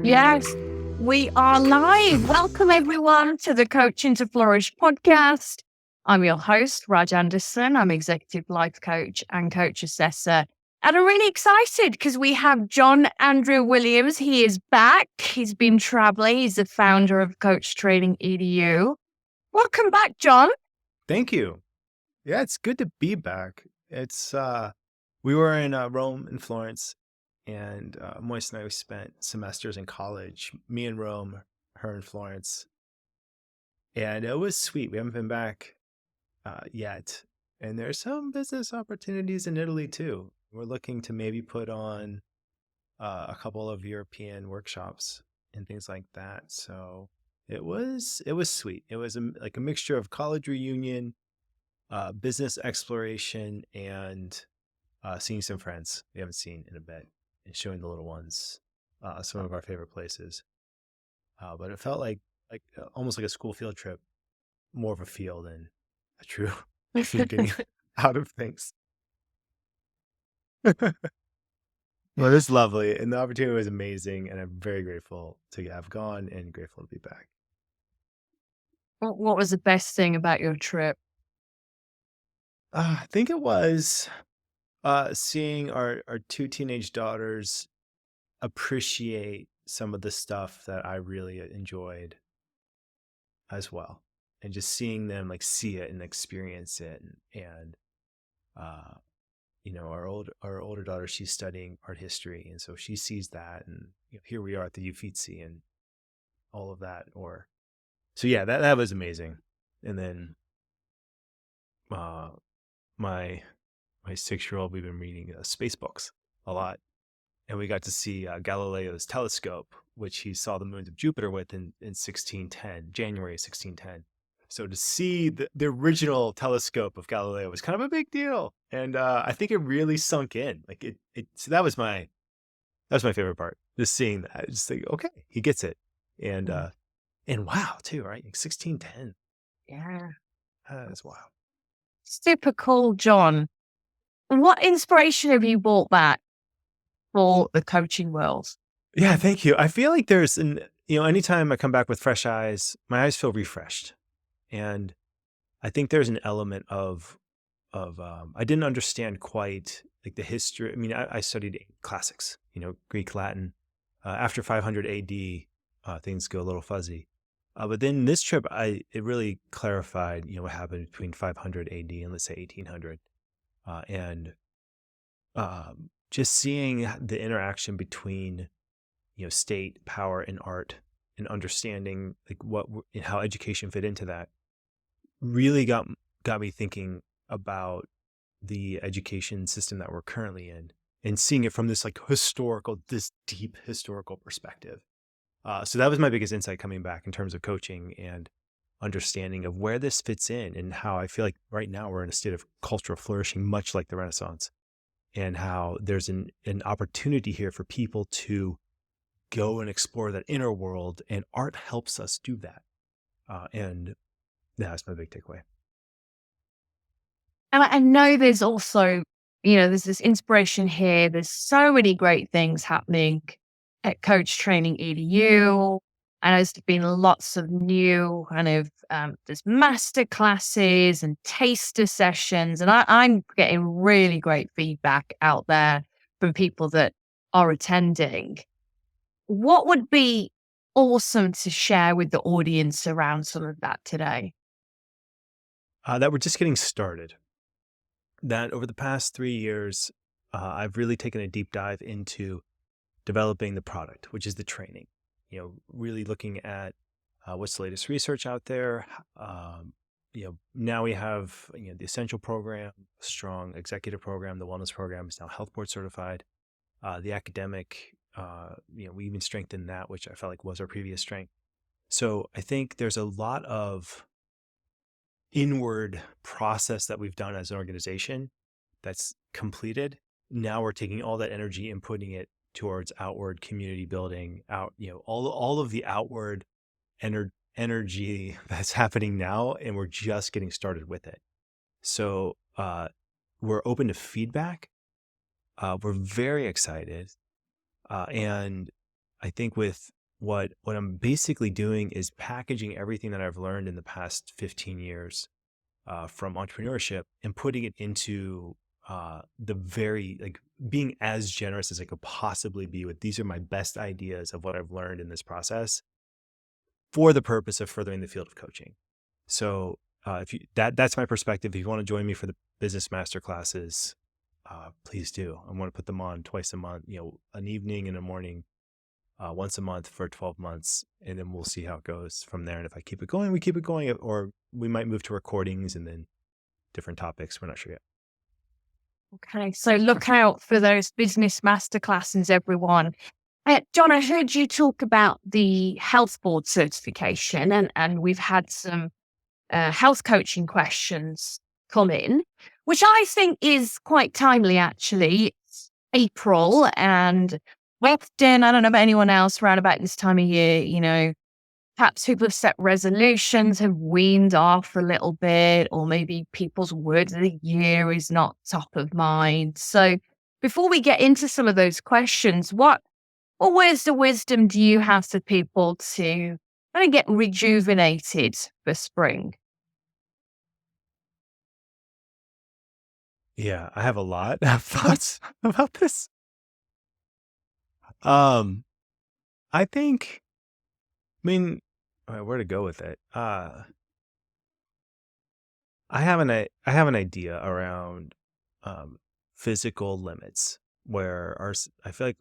Yes, we are live. Welcome, everyone, to the Coaching to Flourish podcast. I'm your host, Raj Anderson. I'm executive life coach and coach assessor. And I'm really excited because we have John Andrew Williams. He is back. He's been traveling. He's the founder of Coach Training EDU. Welcome back, John. Thank you. Yeah, it's good to be back. It's we were in Rome and Florence, and Moise and I spent semesters in college. Me in Rome, her in Florence, and it was sweet. We haven't been back yet, and there's some business opportunities in Italy too. We're looking to maybe put on a couple of European workshops and things like that. So it was sweet. It was like a mixture of college reunion, business exploration, and seeing some friends we haven't seen in a bit and showing the little ones some of our favorite places. But it felt like almost like a school field trip, more of a feel than a true getting out of things. Well, it's lovely, and the opportunity was amazing, and I'm very grateful to have gone and grateful to be back. What was the best thing about your trip? I think it was seeing our two teenage daughters appreciate some of the stuff that I really enjoyed as well, and just seeing them like see it and experience it. And our older daughter, she's studying art history, and so she sees that, and here we are at the Uffizi and all of that. So yeah, that was amazing. And then my 6-year-old, we've been reading space books a lot, and we got to see Galileo's telescope, which he saw the moons of Jupiter with in 1610, January 1610. So to see the original telescope of Galileo was kind of a big deal, and I think it really sunk in. Like so that was my favorite part, just seeing that. Just like, okay, he gets it, and wow, too, right? Like 1610. Yeah. That's wild. Super cool, John. What inspiration have you brought back for the coaching world? Yeah, thank you. I feel like there's anytime I come back with fresh eyes, my eyes feel refreshed. And I think there's an element of I didn't understand quite like the history. I mean, I studied classics, Greek, Latin. After 500 AD, things go a little fuzzy. But then this trip, it really clarified, what happened between 500 AD and let's say 1800. And just seeing the interaction between, state, power, and art, and understanding like how education fit into that, really got me thinking about the education system that we're currently in, and seeing it from this this deep historical perspective. So that was my biggest insight coming back in terms of coaching and understanding of where this fits in, and how I feel like right now we're in a state of cultural flourishing, much like the Renaissance, and how there's an opportunity here for people to go and explore that inner world, and art helps us do that. And that's my big takeaway. And I know there's also, there's this inspiration here. There's so many great things happening at Coach Training EDU. And there's been lots of new kind of, there's master classes and taster sessions. And I'm getting really great feedback out there from people that are attending. What would be awesome to share with the audience around some of that today? That we're just getting started. That over the past 3 years, I've really taken a deep dive into developing the product, which is the training. Really looking at what's the latest research out there. Now we have the essential program, strong executive program, the wellness program is now health board certified. The academic, we even strengthened that, which I felt like was our previous strength. So I think there's a lot of inward process that we've done as an organization that's completed. Now we're taking all that energy and putting it towards outward community building, all of the outward energy that's happening now, and we're just getting started with it. So we're open to feedback. We're very excited, and I think with what I'm basically doing is packaging everything that I've learned in the past 15 years from entrepreneurship and putting it into the very like being as generous as I could possibly be with these are my best ideas of what I've learned in this process for the purpose of furthering the field of coaching. So if you that's my perspective. If you want to join me for the business master classes, please do. I want to put them on twice a month, an evening and a morning, once a month for 12 months. And then we'll see how it goes from there. And if I keep it going, we keep it going, or we might move to recordings and then different topics. We're not sure yet. Okay, so look out for those business masterclasses, everyone. John, I heard you talk about the health board certification, and we've had some health coaching questions come in, which I think is quite timely, actually. It's April, and often, I don't know about anyone else around about this time of year, perhaps people have set resolutions, have weaned off a little bit, or maybe people's word of the year is not top of mind. So before we get into some of those questions, what words of wisdom do you have for people to kind of get rejuvenated for spring? Yeah, I have a lot of thoughts about this. Um, I think, where to go with it? I have an idea around physical limits where I feel like,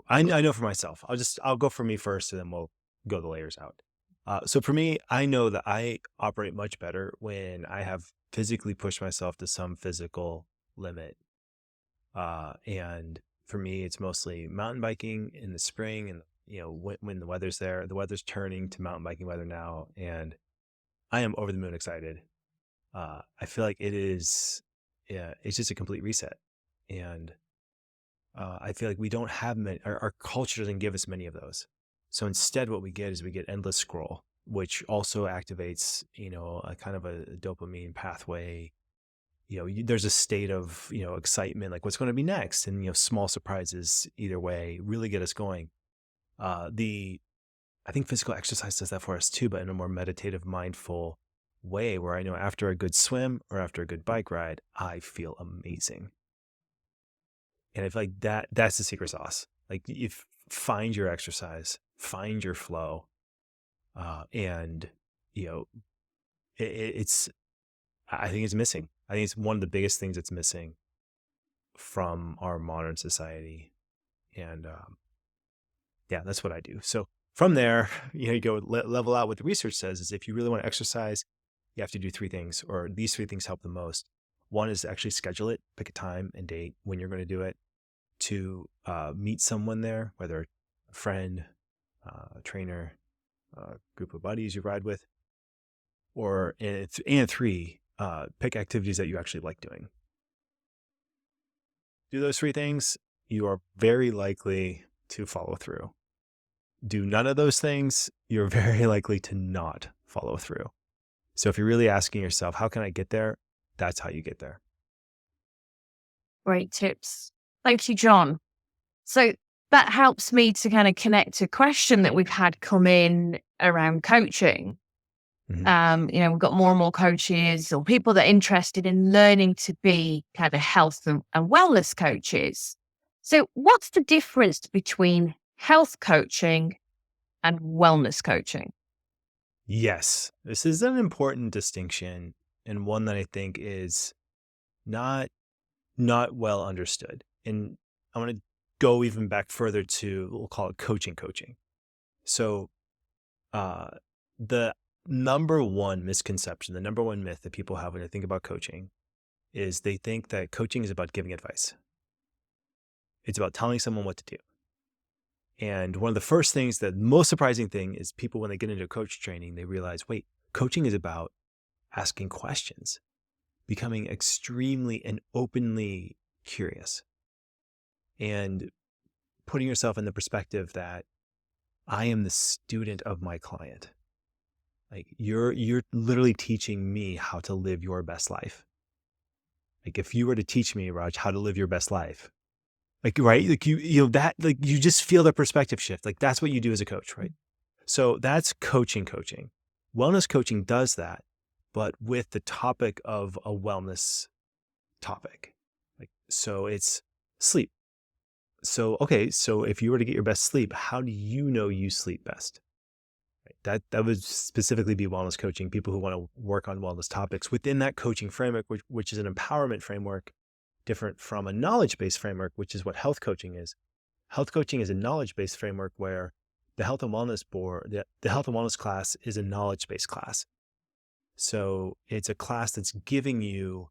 I know for myself. I'll go for me first and then we'll go the layers out. So for me, I know that I operate much better when I have physically pushed myself to some physical limit. And for me, it's mostly mountain biking in the spring and, when the weather's there. The weather's turning to mountain biking weather now, and I am over the moon excited. I feel like yeah, it's just a complete reset. And I feel like we don't have many, our culture doesn't give us many of those. So instead, what we get is we get endless scroll, which also activates, a kind of a dopamine pathway. There's a state of, excitement, like what's going to be next. And, small surprises either way really get us going. I think physical exercise does that for us too, but in a more meditative, mindful way where I know after a good swim or after a good bike ride, I feel amazing. And I feel like that's the secret sauce. Like if find your exercise, find your flow. And you know, it's, I think it's missing. I think it's one of the biggest things that's missing from our modern society. And yeah, that's what I do. So from there, you go level out. What the research says is if you really want to exercise, you have to do three things, or these three things help the most. One is to actually schedule it, pick a time and date when you're going to do it. To meet someone there, whether a friend, a trainer, a group of buddies you ride with, and three, pick activities that you actually like doing. Do those three things, you are very likely to follow through. Do none of those things, you're very likely to not follow through. So if you're really asking yourself, how can I get there? That's how you get there. Great tips. Thank you, John. So that helps me to kind of connect a question that we've had come in around coaching. We've got more and more coaches or people that are interested in learning to be kind of health and wellness coaches. So what's the difference between health coaching and wellness coaching? Yes, this is an important distinction and one that I think is not well understood. And I want to go even back further to, we'll call it coaching. So the number one misconception, the number one myth that people have when they think about coaching is they think that coaching is about giving advice. It's about telling someone what to do. And one of the first things, the most surprising thing is people, when they get into coach training, they realize, wait, coaching is about asking questions, becoming extremely and openly curious, and putting yourself in the perspective that I am the student of my client. Like you're literally teaching me how to live your best life. Like if you were to teach me, Raj, how to live your best life, Like, right? Like you know that like you just feel the perspective shift. Like that's what you do as a coach, right? So that's coaching. Wellness coaching does that, but with the topic of a wellness topic. Like so it's sleep. So okay, so if you were to get your best sleep, how do you know you sleep best? Right? That would specifically be wellness coaching, people who want to work on wellness topics within that coaching framework, which is an empowerment framework, different from a knowledge-based framework, which is what health coaching is. Health coaching is a knowledge-based framework where the health and wellness board, the health and wellness class is a knowledge-based class. So it's a class that's giving you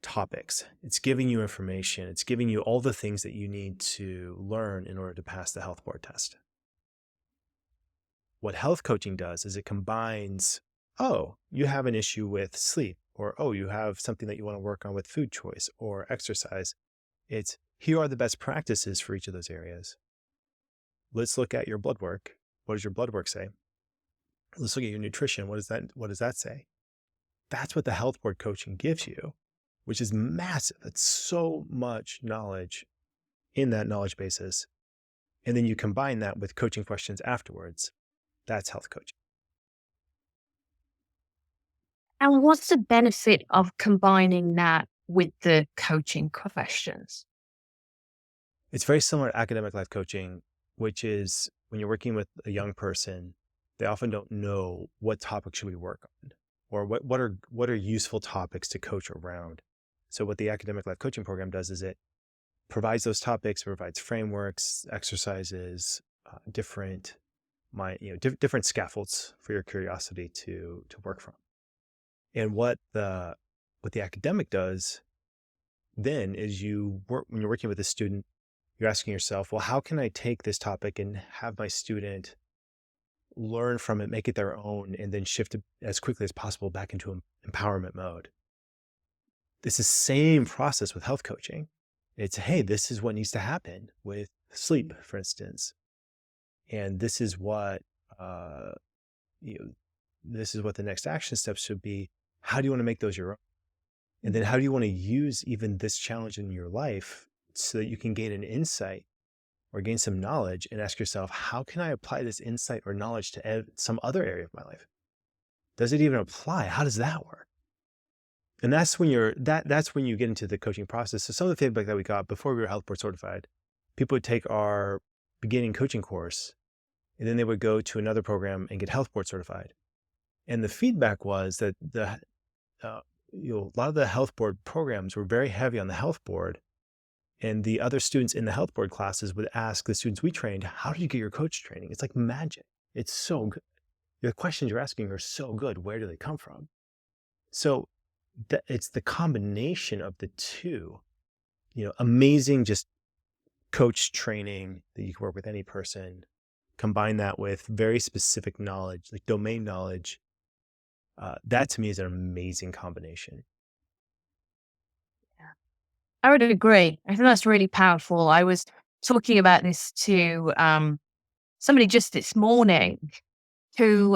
topics. It's giving you information. It's giving you all the things that you need to learn in order to pass the health board test. What health coaching does is it combines, oh, you have an issue with sleep, or oh, you have something that you want to work on with food choice or exercise. It's here are the best practices for each of those areas. Let's look at your blood work. What does your blood work say? Let's look at your nutrition. What does that say? That's what the health board coaching gives you, which is massive. It's so much knowledge in that knowledge basis. And then you combine that with coaching questions afterwards. That's health coaching. And what's the benefit of combining that with the coaching questions? It's very similar to academic life coaching, which is when you're working with a young person, they often don't know what topic should we work on, or what are useful topics to coach around. So what the academic life coaching program does is it provides those topics, provides frameworks, exercises, different scaffolds for your curiosity to work from. And what the academic does then is when you're working with a student, you're asking yourself, well, how can I take this topic and have my student learn from it, make it their own, and then shift it as quickly as possible back into empowerment mode? It's the same process with health coaching. It's, hey, this is what needs to happen with sleep, for instance. And this is what, this is what the next action steps should be. How do you want to make those your own? And then how do you want to use even this challenge in your life so that you can gain an insight or gain some knowledge and ask yourself, how can I apply this insight or knowledge to some other area of my life? Does it even apply? How does that work? And that's when that's when you get into the coaching process. So some of the feedback that we got before we were health board certified, people would take our beginning coaching course and then they would go to another program and get health board certified. And the feedback was that a lot of the health board programs were very heavy on the health board. And the other students in the health board classes would ask the students we trained, how did you get your coach training? It's like magic. It's so good. The questions you're asking are so good. Where do they come from? So it's the combination of the two, amazing just coach training that you can work with any person. Combine that with very specific knowledge, like domain knowledge. That to me is an amazing combination. I would agree. I think that's really powerful. I was talking about this to somebody just this morning who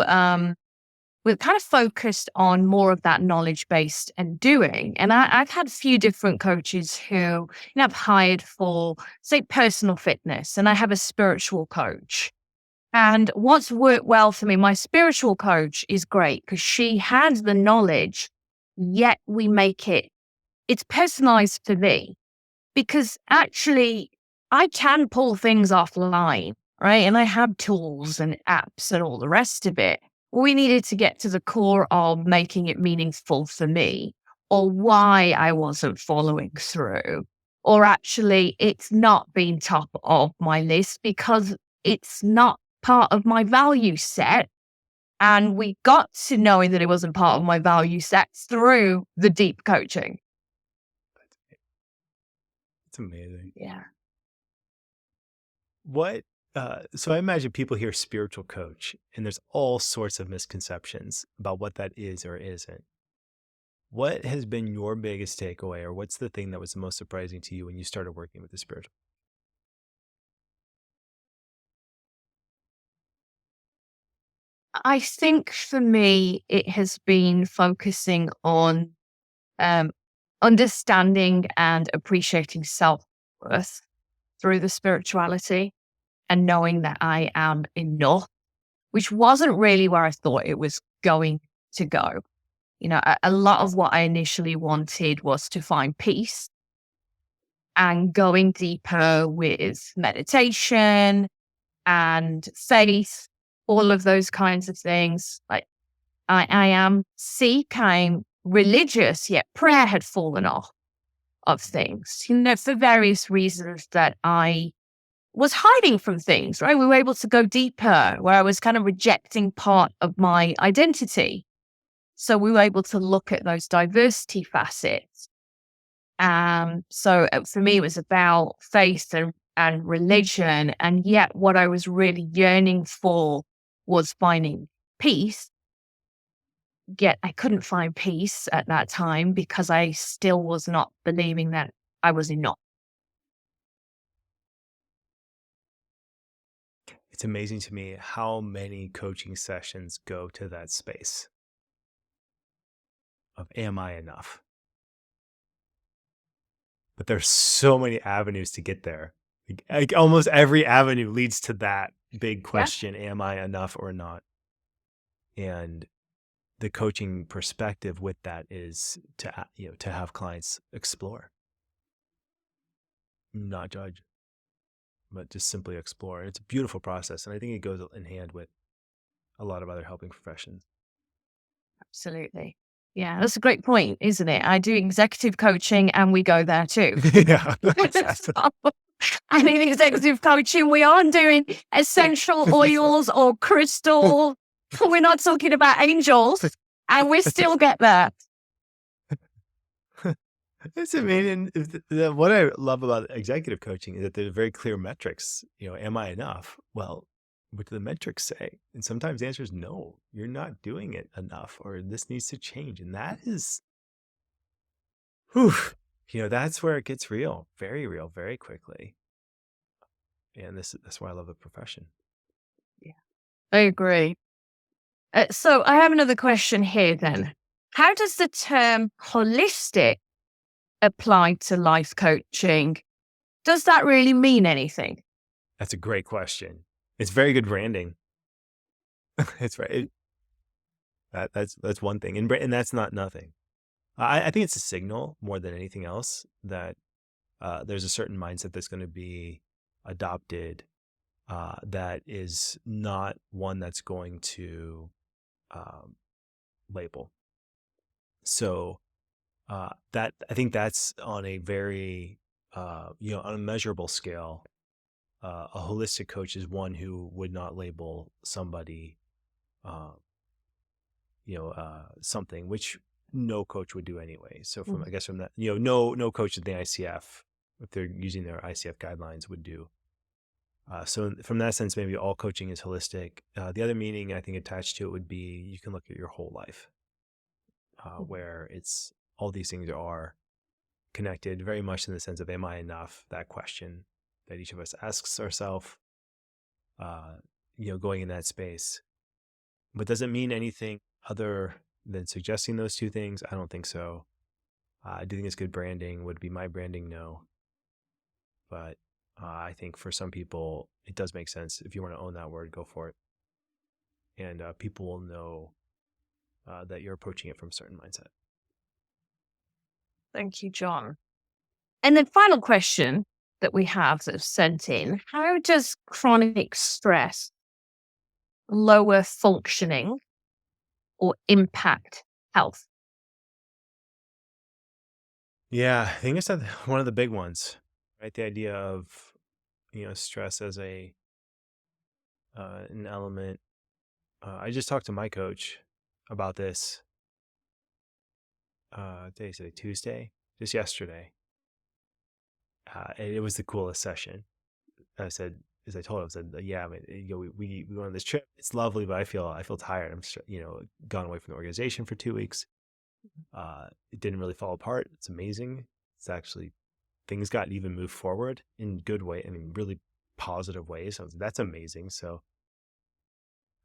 we're kind of focused on more of that knowledge based and doing. And I've had a few different coaches who I've hired for, say, personal fitness, and I have a spiritual coach. And what's worked well for me, my spiritual coach is great because she has the knowledge, yet we make it's personalized for me. Because actually, I can pull things offline, right? And I have tools and apps and all the rest of it. We needed to get to the core of making it meaningful for me, or why I wasn't following through, or actually it's not been top of my list because it's not part of my value set. And we got to knowing that it wasn't part of my value set through the deep coaching. It's amazing. Yeah. So I imagine people hear spiritual coach and there's all sorts of misconceptions about what that is or isn't. What has been your biggest takeaway, or what's the thing that was the most surprising to you when you started working with the spiritual? I think for me, it has been focusing on um, understanding and appreciating self self-worth through the spirituality and knowing that I am enough, which wasn't really where I thought it was going to go. A lot of what I initially wanted was to find peace and going deeper with meditation and faith, all of those kinds of things. Like I am Sikh, I'm religious, yet prayer had fallen off of things, for various reasons that I was hiding from things, right? We were able to go deeper where I was kind of rejecting part of my identity. So we were able to look at those diversity facets. So for me, it was about faith and religion. And yet what I was really yearning for was finding peace. Yet I couldn't find peace at that time because I still was not believing that I was enough. It's amazing to me how many coaching sessions go to that space of am I enough? But there's so many avenues to get there. Like almost every avenue leads to that big Yeah, question, am I enough or not? And the coaching perspective with that is to have clients explore, not judge, but just simply explore. It's a beautiful process, and I think it goes in hand with a lot of other helping professions. absolutely. Yeah, that's a great point, isn't it? I do executive coaching and we go there too. Yeah. And in executive coaching, we aren't doing essential oils or crystal. We're not talking about angels, and we still get there. It's amazing. What I love about executive coaching is that there's very clear metrics. Am I enough? Well, what do the metrics say? And sometimes the answer is no, you're not doing it enough, or this needs to change. And that is, whew, that's where it gets real, very quickly. And that's why I love the profession. Yeah, I agree. So I have another question here then. How does the term holistic apply to life coaching? Does that really mean anything? That's a great question. It's very good branding. It's right. That's one thing, and that's not nothing. I think it's a signal more than anything else that there's a certain mindset that's going to be adopted that is not one that's going to label. So that I think that's on a very on a measurable scale. A holistic coach is one who would not label somebody, something, which no coach would do anyway. So I guess from that, no coach at the ICF, if they're using their ICF guidelines, would do. So from that sense, maybe all coaching is holistic. The other meaning I think attached to it would be you can look at your whole life, where it's all these things are connected very much in the sense of am I enough? That question that each of us asks ourselves, going in that space. But does it mean anything other than suggesting those two things? I don't think so. I do think it's good branding. Would it be my branding? No. But I think for some people, it does make sense. If you want to own that word, go for it. And people will know that you're approaching it from a certain mindset. Thank you, John. And then final question that we have that was sent in. How does chronic stress lower functioning or impact health? Yeah, I think it's one of the big ones, right? The idea of, stress as an element. I just talked to my coach about this. Today's like Tuesday, just yesterday. And it was the coolest session. I said, as I told him, I said, yeah, I mean, we went on this trip. It's lovely, but I feel tired. I'm, gone away from the organization for 2 weeks. It didn't really fall apart. It's amazing. It's actually, things got even moved forward in good way. I mean, really positive ways. So that's amazing. So,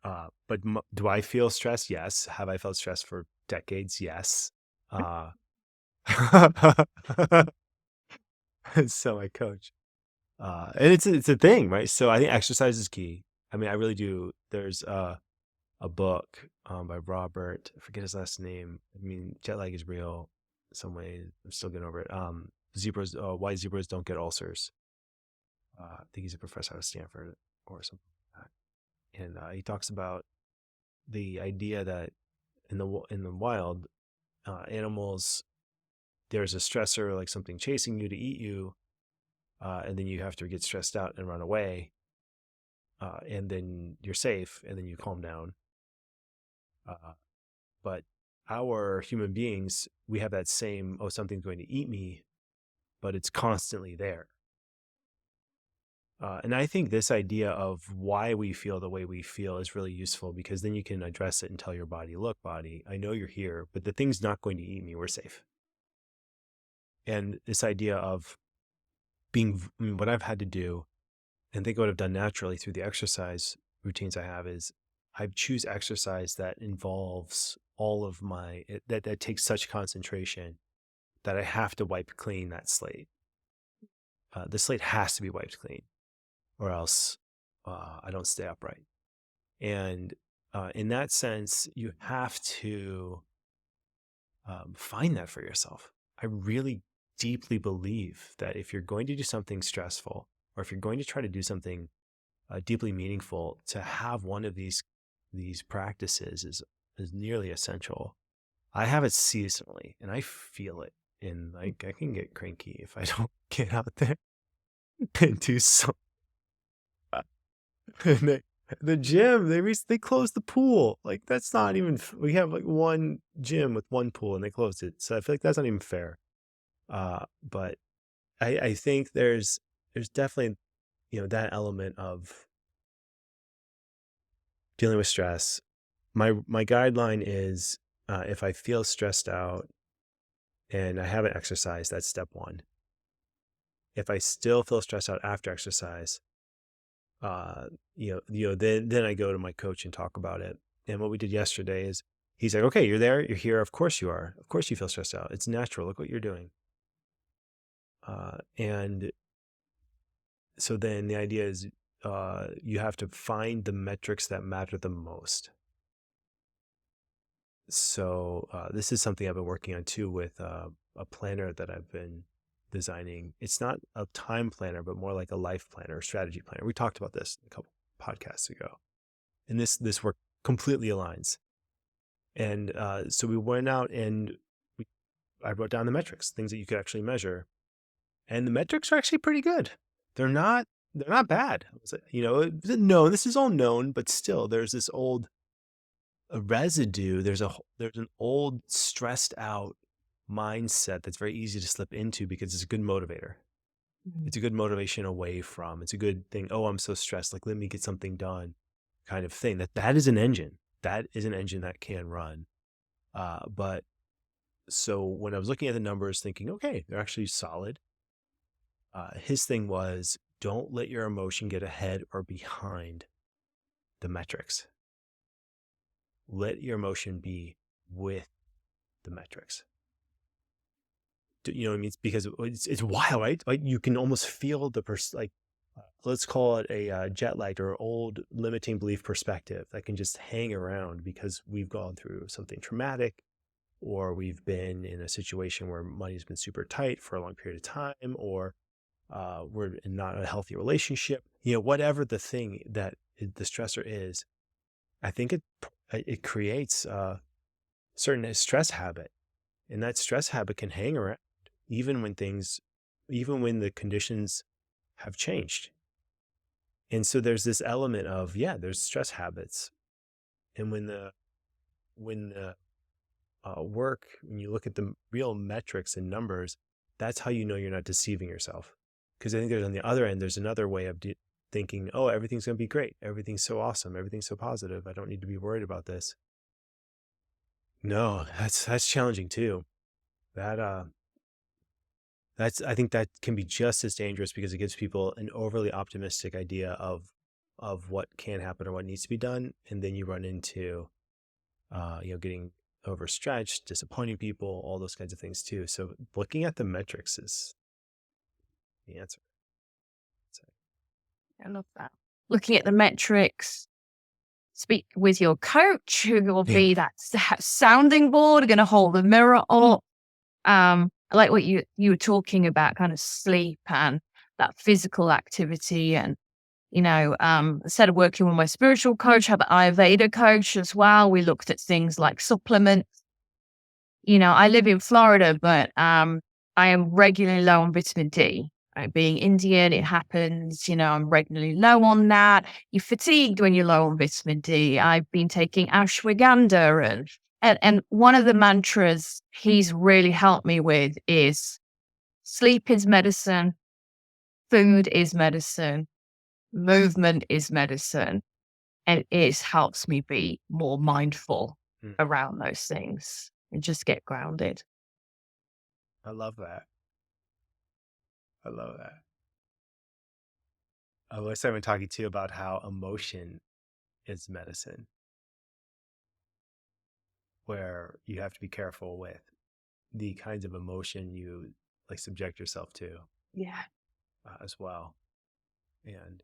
but do I feel stressed? Yes. Have I felt stressed for decades? Yes. So I coach. And it's a thing, right? So I think exercise is key. I mean, I really do. There's a book by Robert, I forget his last name. I mean, jet lag is real in some ways. I'm still getting over it. Zebras, why zebras don't get ulcers. I think he's a professor out of Stanford or something like that. And he talks about the idea that in the wild, animals, there's a stressor like something chasing you to eat you, and then you have to get stressed out and run away, and then you're safe, and then you calm down. But our human beings, we have that same, oh, something's going to eat me, but it's constantly there. And I think this idea of why we feel the way we feel is really useful, because then you can address it and tell your body, look, body, I know you're here, but the thing's not going to eat me. We're safe. And this idea of I mean, what I've had to do, and think what I've done naturally through the exercise routines I have, is I choose exercise that involves all of that takes such concentration that I have to wipe clean that slate. The slate has to be wiped clean, or else I don't stay upright. And in that sense, you have to find that for yourself. I really deeply believe that if you're going to do something stressful, or if you're going to try to do something deeply meaningful, to have one of these practices is nearly essential. I have it seasonally, and I feel it. And like I can get cranky if I don't get out there and do something. And the gym, they closed the pool. Like that's not even. We have like one gym with one pool, and they closed it. So I feel like that's not even fair. But I think there's definitely that element of dealing with stress. My guideline is if I feel stressed out and I haven't exercised, that's step one. If I still feel stressed out after exercise, then I go to my coach and talk about it. And what we did yesterday is he's like, okay, you're there, you're here. Of course you are. Of course you feel stressed out. It's natural. Look what you're doing. And so then the idea is you have to find the metrics that matter the most. So this is something I've been working on too with a planner that I've been designing. It's not a time planner, but more like a life planner, strategy planner. We talked about this a couple podcasts ago, and this work completely aligns. And so we went out and I wrote down the metrics, things that you could actually measure, and the metrics are actually pretty good. They're not bad. No, this is all known, but still, there's this old a residue. There's an old stressed out mindset that's very easy to slip into because it's a good motivator. It's a good motivation away from. It's a good thing. Oh, I'm so stressed. Like, let me get something done, kind of thing. That is an engine. That is an engine that can run. But so when I was looking at the numbers, thinking, okay, they're actually solid. His thing was, don't let your emotion get ahead or behind the metrics. Let your emotion be with the metrics. You know what I mean? Because it's wild, right? Like you can almost feel let's call it a jet lagged or old limiting belief perspective that can just hang around because we've gone through something traumatic, or we've been in a situation where money's been super tight for a long period of time, or we're in not a healthy relationship. Whatever the thing that the stressor is, I think it creates a certain stress habit, and that stress habit can hang around even when the conditions have changed. And so there's this element of, there's stress habits. And when the work, when you look at the real metrics and numbers, that's how you know you're not deceiving yourself. Because I think there's on the other end, there's another way of thinking, oh, everything's going to be great. Everything's so awesome. Everything's so positive. I don't need to be worried about this. No, that's challenging too. I think that can be just as dangerous because it gives people an overly optimistic idea of what can happen or what needs to be done, and then you run into getting overstretched, disappointing people, all those kinds of things too. So looking at the metrics the answer. So, I love that. Looking at the metrics, speak with your coach, who will yeah. be that sounding board, going to hold the mirror up. I like what you were talking about, kind of sleep and that physical activity. And, instead of working with my spiritual coach, I have an Ayurveda coach as well. We looked at things like supplements. I live in Florida, but I am regularly low on vitamin D. Being Indian, it happens. I'm regularly low on that. You're fatigued when you're low on vitamin D. I've been taking ashwagandha, and one of the mantras he's really helped me with is sleep is medicine, food is medicine, movement is medicine, and it helps me be more mindful Mm. around those things and just get grounded. I love that. I love that. I was been talking to you about how emotion is medicine, where you have to be careful with the kinds of emotion you like subject yourself to Yeah. as well. And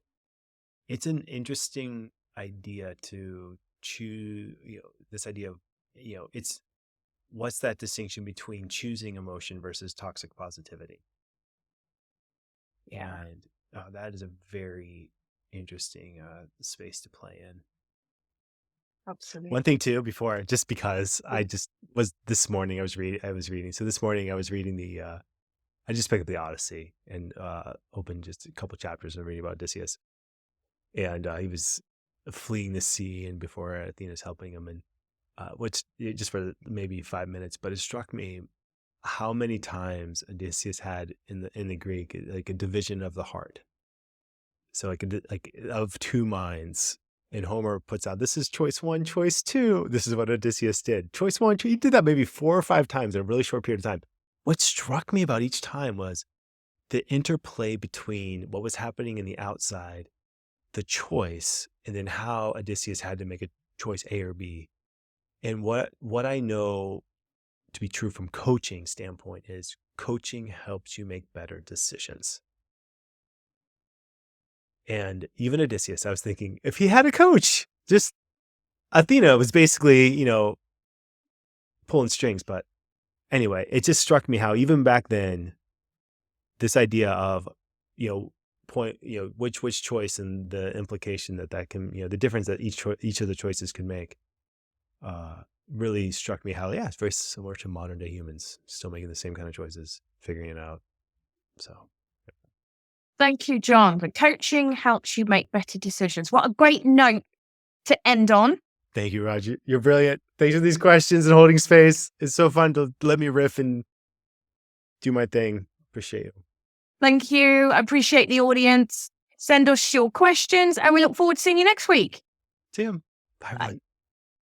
it's an interesting idea to choose, this idea of, it's what's that distinction between choosing emotion versus toxic positivity? Yeah. And that is a very interesting space to play in. Absolutely. One thing too, before, just because I just was this morning, I was reading. So this morning I was reading I just picked up the Odyssey and opened just a couple chapters and reading about Odysseus. And he was fleeing the sea, and before Athena's helping him, and which just for maybe 5 minutes, but it struck me how many times Odysseus had in the Greek like a division of the heart. So like of two minds. And Homer puts out, this is choice one, choice two. This is what Odysseus did. Choice one, he did that maybe 4 or 5 times in a really short period of time. What struck me about each time was the interplay between what was happening in the outside, the choice, and then how Odysseus had to make a choice A or B. And what I know to be true from coaching standpoint is coaching helps you make better decisions. And even Odysseus, I was thinking, if he had a coach, just Athena was basically, pulling strings. But anyway, it just struck me how even back then, this idea of, which choice and the implication that can, the difference that each of the choices can make, really struck me how, yeah, it's very similar to modern day humans still making the same kind of choices, figuring it out. So. Thank you, John. The coaching helps you make better decisions. What a great note to end on. Thank you, Roger. You're brilliant. Thanks for these questions and holding space. It's so fun to let me riff and do my thing. Appreciate you. Thank you. I appreciate the audience. Send us your questions, and we look forward to seeing you next week. See you. Bye.